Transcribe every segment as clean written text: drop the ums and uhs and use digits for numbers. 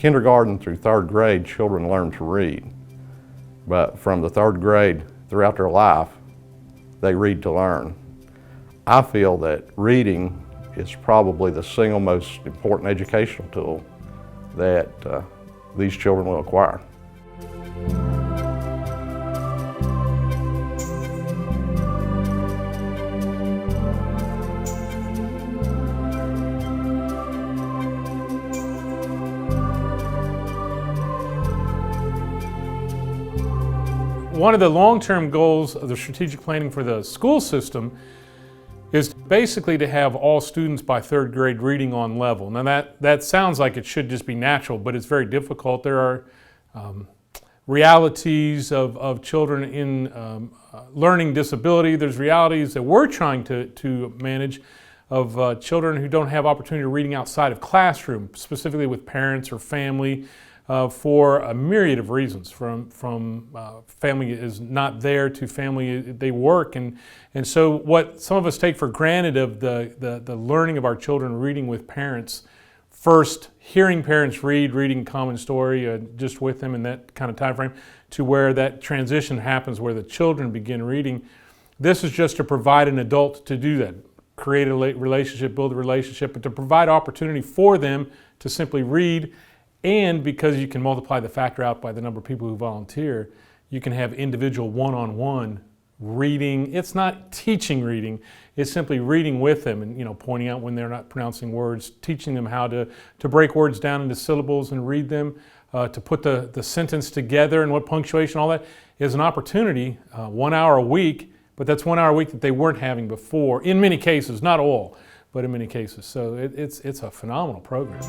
kindergarten through third grade, children learn to read. But from the third grade throughout their life, they read to learn. I feel that reading is probably the single most important educational tool that these children will acquire. One of the long-term goals of the strategic planning for the school system is basically to have all students by third grade reading on level. Now that sounds like it should just be natural, but it's very difficult. There are realities of children in learning disability. There's realities that we're trying to manage of children who don't have opportunity to reading outside of classroom, specifically with parents or family. For a myriad of reasons, from family is not there to family they work, and so what some of us take for granted of the learning of our children reading with parents, first hearing parents reading Common Story just with them in that kind of time frame, to where that transition happens where the children begin reading. This is just to provide an adult to do that, create a relationship, build a relationship, but to provide opportunity for them to simply read. And because you can multiply the factor out by the number of people who volunteer, you can have individual one-on-one reading. It's not teaching reading, it's simply reading with them and pointing out when they're not pronouncing words, teaching them how to break words down into syllables and read them, to put the sentence together and what punctuation, all that is an opportunity, 1 hour a week, but that's 1 hour a week that they weren't having before, in many cases, not all, but in many cases. So it's a phenomenal program.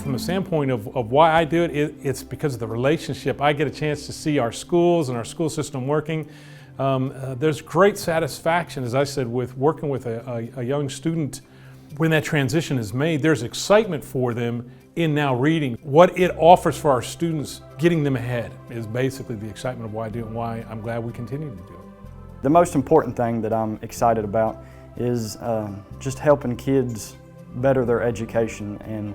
From the standpoint of why I do it, it's because of the relationship. I get a chance to see our schools and our school system working. There's great satisfaction, as I said, with working with a young student. When that transition is made, there's excitement for them in now reading. What it offers for our students, getting them ahead, is basically the excitement of why I do it and why I'm glad we continue to do it. The most important thing that I'm excited about is just helping kids better their education and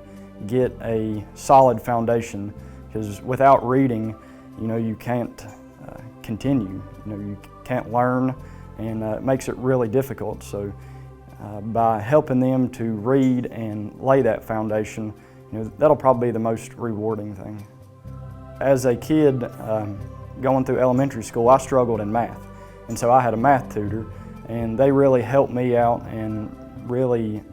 get a solid foundation, because without reading, you can't continue. You can't learn, and it makes it really difficult. So by helping them to read and lay that foundation, that'll probably be the most rewarding thing. As a kid going through elementary school, I struggled in math, and so I had a math tutor, and they really helped me out and really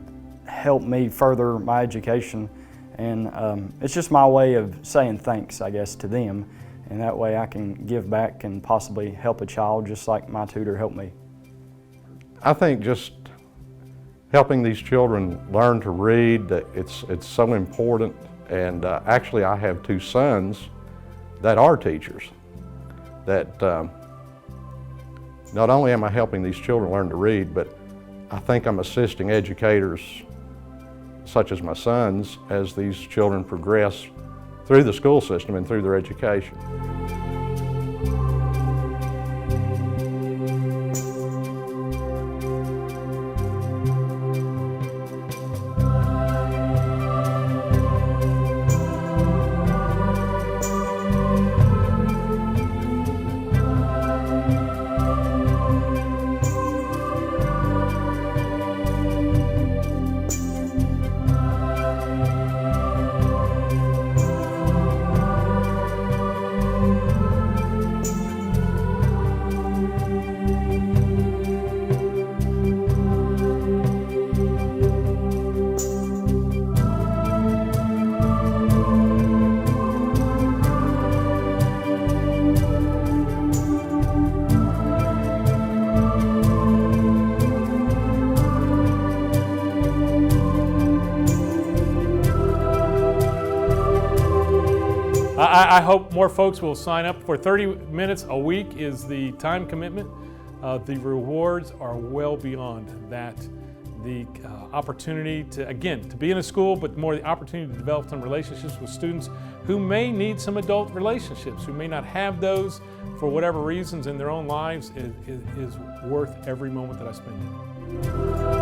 helped me further my education. And it's just my way of saying thanks, I guess, to them. And that way I can give back and possibly help a child just like my tutor helped me. I think just helping these children learn to read, that it's so important. And actually I have two sons that are teachers. That not only am I helping these children learn to read, but I think I'm assisting educators such as my sons as these children progress through the school system and through their education. I hope more folks will sign up. For 30 minutes a week is the time commitment. The rewards are well beyond that. The opportunity to, again, to be in a school, but more the opportunity to develop some relationships with students who may need some adult relationships, who may not have those for whatever reasons in their own lives, is worth every moment that I spend in it.